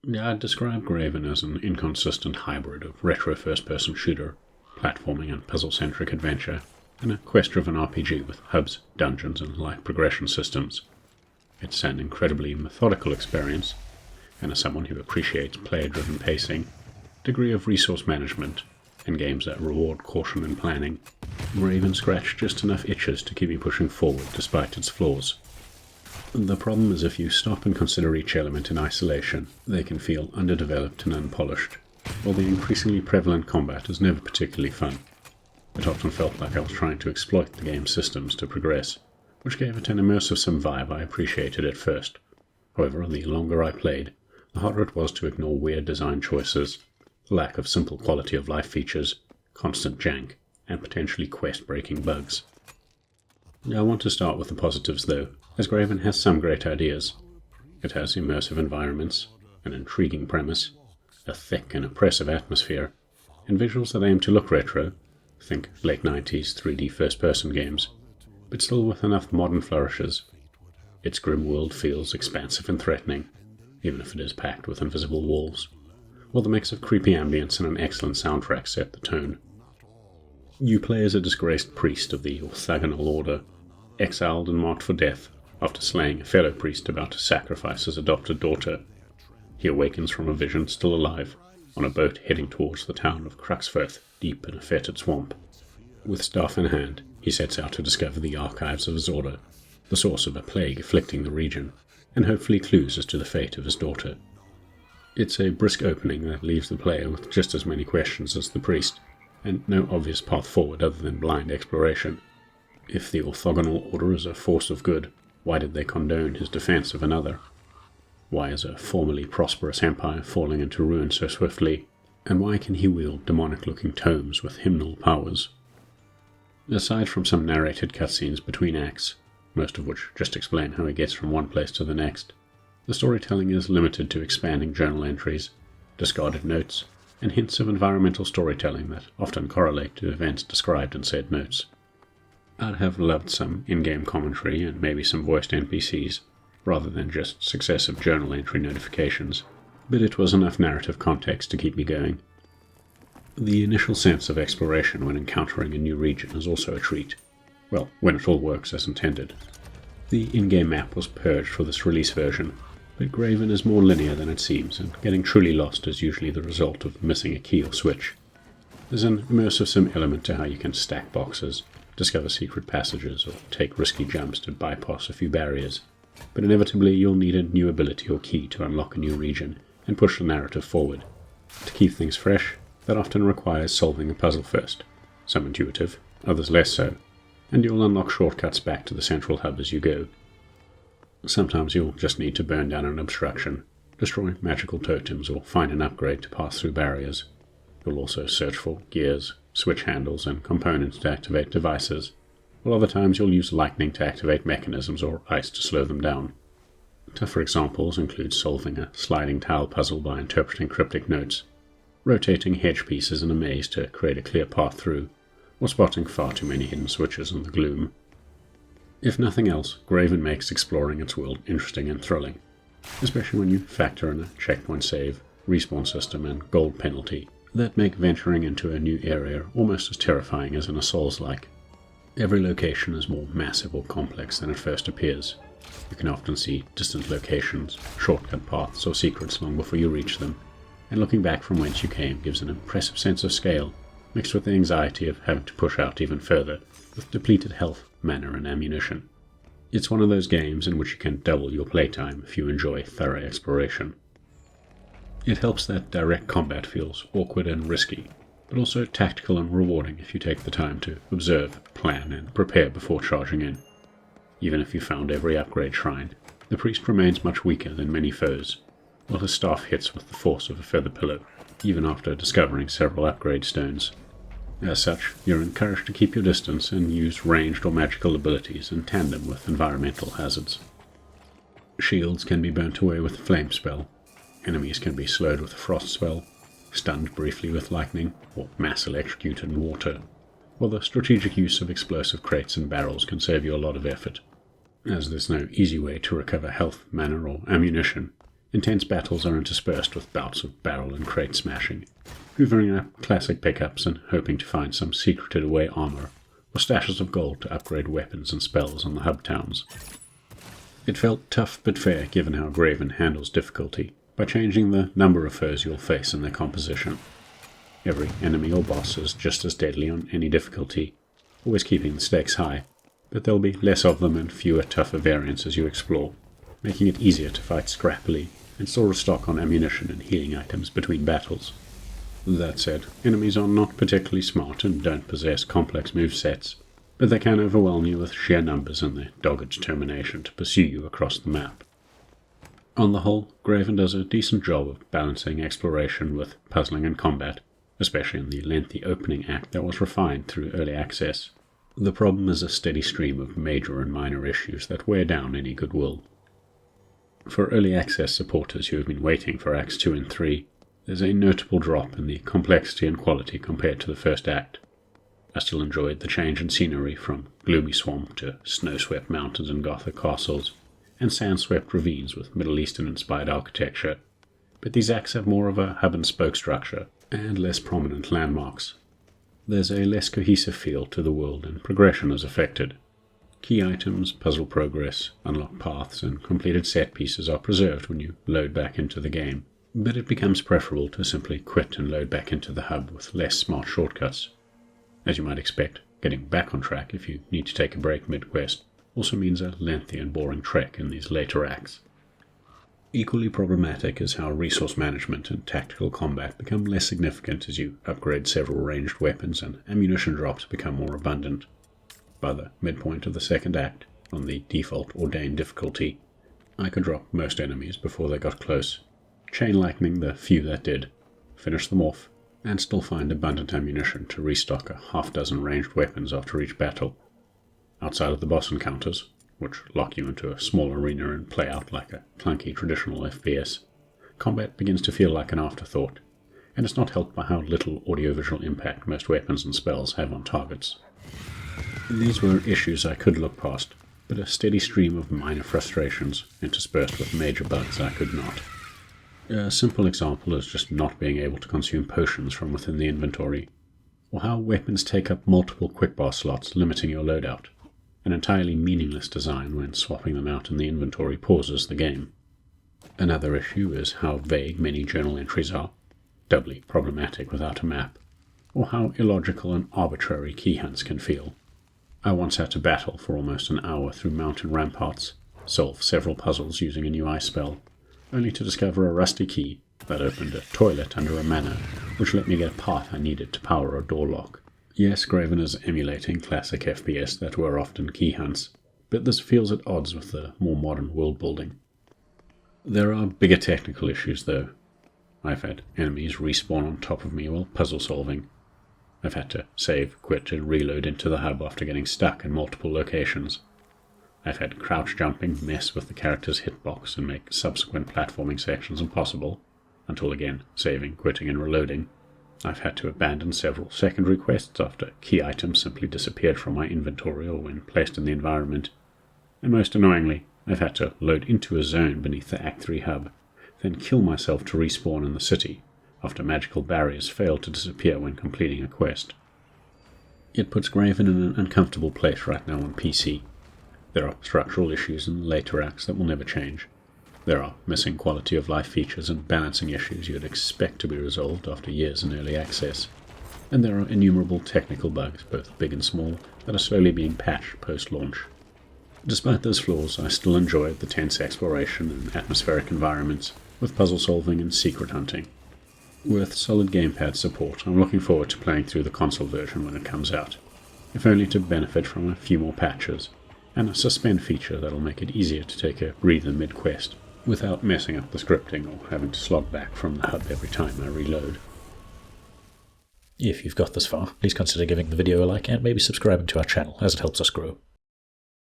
Yeah, I'd describe Graven as an inconsistent hybrid of retro first-person shooter, platforming and puzzle-centric adventure, and a quest-driven RPG with hubs, dungeons, and light progression systems. It's an incredibly methodical experience, and as someone who appreciates player-driven pacing, degree of resource management, and games that reward caution and planning, Graven scratched just enough itches to keep me pushing forward despite its flaws. The problem is if you stop and consider each element in isolation, they can feel underdeveloped and unpolished, while the increasingly prevalent combat is never particularly fun. It often felt like I was trying to exploit the game's systems to progress, which gave it an immersive sim vibe I appreciated at first. However, the longer I played, the harder it was to ignore weird design choices, the lack of simple quality of life features, constant jank, and potentially quest-breaking bugs. I want to start with the positives though, as Graven has some great ideas. It has immersive environments, an intriguing premise, a thick and oppressive atmosphere, and visuals that aim to look retro, think late 90s 3D first-person games, but still with enough modern flourishes. Its grim world feels expansive and threatening, even if it is packed with invisible walls, while the mix of creepy ambience and an excellent soundtrack set the tone. You play as a disgraced priest of the orthogonal order, exiled and marked for death after slaying a fellow priest about to sacrifice his adopted daughter. He awakens from a vision still alive, on a boat heading towards the town of Cruxforth, deep in a fetid swamp. With staff in hand, he sets out to discover the archives of his order, the source of a plague afflicting the region, and hopefully clues as to the fate of his daughter. It's a brisk opening that leaves the player with just as many questions as the priest, and no obvious path forward other than blind exploration. If the orthogonal order is a force of good, why did they condone his defense of another? Why is a formerly prosperous empire falling into ruin so swiftly? And why can he wield demonic-looking tomes with hymnal powers? Aside from some narrated cutscenes between acts, most of which just explain how he gets from one place to the next, the storytelling is limited to expanding journal entries, discarded notes, and hints of environmental storytelling that often correlate to events described in said notes. I'd have loved some in-game commentary and maybe some voiced NPCs, rather than just successive journal entry notifications, but it was enough narrative context to keep me going. The initial sense of exploration when encountering a new region is also a treat. Well, when it all works as intended. The in-game map was purged for this release version, but Graven is more linear than it seems, and getting truly lost is usually the result of missing a key or switch. There's an immersive sim element to how you can stack boxes, discover secret passages, or take risky jumps to bypass a few barriers, but inevitably you'll need a new ability or key to unlock a new region and push the narrative forward. To keep things fresh, that often requires solving a puzzle first, some intuitive, others less so, and you'll unlock shortcuts back to the central hub as you go. Sometimes you'll just need to burn down an obstruction, destroy magical totems, or find an upgrade to pass through barriers. You'll also search for gears, switch handles, and components to activate devices, while other times you'll use lightning to activate mechanisms or ice to slow them down. Tougher examples include solving a sliding tile puzzle by interpreting cryptic notes, rotating hedge pieces in a maze to create a clear path through, or spotting far too many hidden switches in the gloom. If nothing else, Graven makes exploring its world interesting and thrilling, especially when you factor in a checkpoint save, respawn system, and gold penalty that make venturing into a new area almost as terrifying as in a Souls-like. Every location is more massive or complex than it first appears. You can often see distant locations, shortcut paths, or secrets long before you reach them, and looking back from whence you came gives an impressive sense of scale, mixed with the anxiety of having to push out even further, with depleted health, mana, and ammunition. It's one of those games in which you can double your playtime if you enjoy thorough exploration. It helps that direct combat feels awkward and risky, but also tactical and rewarding if you take the time to observe, plan, and prepare before charging in. Even if you found every upgrade shrine, the priest remains much weaker than many foes, while his staff hits with the force of a feather pillow, even after discovering several upgrade stones. As such, you're encouraged to keep your distance and use ranged or magical abilities in tandem with environmental hazards. Shields can be burnt away with a flame spell, enemies can be slowed with a frost spell, stunned briefly with lightning, or mass electrocuted in water, while the strategic use of explosive crates and barrels can save you a lot of effort. As there's no easy way to recover health, mana, or ammunition, Intense battles are interspersed with bouts of barrel and crate smashing, hoovering up classic pickups and hoping to find some secreted away armor or stashes of gold to upgrade weapons and spells on the hub towns. It felt tough but fair given how Graven handles difficulty by changing the number of foes you'll face in their composition. Every enemy or boss is just as deadly on any difficulty, always keeping the stakes high, but there'll be less of them and fewer tougher variants as you explore, making it easier to fight scrappily and store a stock on ammunition and healing items between battles. That said, enemies are not particularly smart and don't possess complex movesets, but they can overwhelm you with sheer numbers and their dogged determination to pursue you across the map. On the whole, Graven does a decent job of balancing exploration with puzzling and combat, especially in the lengthy opening act that was refined through early access. The problem is a steady stream of major and minor issues that wear down any goodwill. For early access supporters who have been waiting for Acts 2 and 3, there's a notable drop in the complexity and quality compared to the first act. I still enjoyed the change in scenery from gloomy swamp to snow-swept mountains and Gothic castles, and sand-swept ravines with Middle Eastern-inspired architecture, but these acts have more of a hub-and-spoke structure and less prominent landmarks. There's a less cohesive feel to the world and progression is affected. Key items, puzzle progress, unlocked paths, and completed set pieces are preserved when you load back into the game, but it becomes preferable to simply quit and load back into the hub with less smart shortcuts. As you might expect, getting back on track if you need to take a break mid-quest also means a lengthy and boring trek in these later acts. Equally problematic is how resource management and tactical combat become less significant as you upgrade several ranged weapons and ammunition drops become more abundant. By the midpoint of the second act, on the default ordained difficulty, I could drop most enemies before they got close, chain lightning the few that did, finish them off, and still find abundant ammunition to restock a half-dozen ranged weapons after each battle. Outside of the boss encounters, which lock you into a small arena and play out like a clunky traditional FPS, combat begins to feel like an afterthought, and it's not helped by how little audiovisual impact most weapons and spells have on targets. These were issues I could look past, but a steady stream of minor frustrations interspersed with major bugs I could not. A simple example is just not being able to consume potions from within the inventory, or how weapons take up multiple quick bar slots limiting your loadout. An entirely meaningless design when swapping them out in the inventory pauses the game. Another issue is how vague many journal entries are, doubly problematic without a map, or how illogical and arbitrary key hunts can feel. I once had to battle for almost an hour through mountain ramparts, solve several puzzles using a new ice spell, only to discover a rusty key that opened a toilet under a manor, which let me get a path I needed to power a door lock. Yes, Graven is emulating classic FPS that were often key hunts, but this feels at odds with the more modern world building. There are bigger technical issues though. I've had enemies respawn on top of me while puzzle solving. I've had to save, quit and reload into the hub after getting stuck in multiple locations. I've had crouch jumping mess with the character's hitbox and make subsequent platforming sections impossible, until again saving, quitting and reloading. I've had to abandon several secondary quests after key items simply disappeared from my inventory or when placed in the environment. And most annoyingly, I've had to load into a zone beneath the Act 3 hub, then kill myself to respawn in the city, after magical barriers failed to disappear when completing a quest. It puts Graven in an uncomfortable place right now on PC. There are structural issues in the later acts that will never change. There are missing quality of life features and balancing issues you'd expect to be resolved after years in early access. And there are innumerable technical bugs, both big and small, that are slowly being patched post-launch. Despite those flaws, I still enjoyed the tense exploration and atmospheric environments, with puzzle solving and secret hunting. With solid gamepad support, I'm looking forward to playing through the console version when it comes out, if only to benefit from a few more patches, and a suspend feature that'll make it easier to take a breather mid-quest, without messing up the scripting or having to slog back from the hub every time I reload. If you've got this far, please consider giving the video a like and maybe subscribing to our channel as it helps us grow.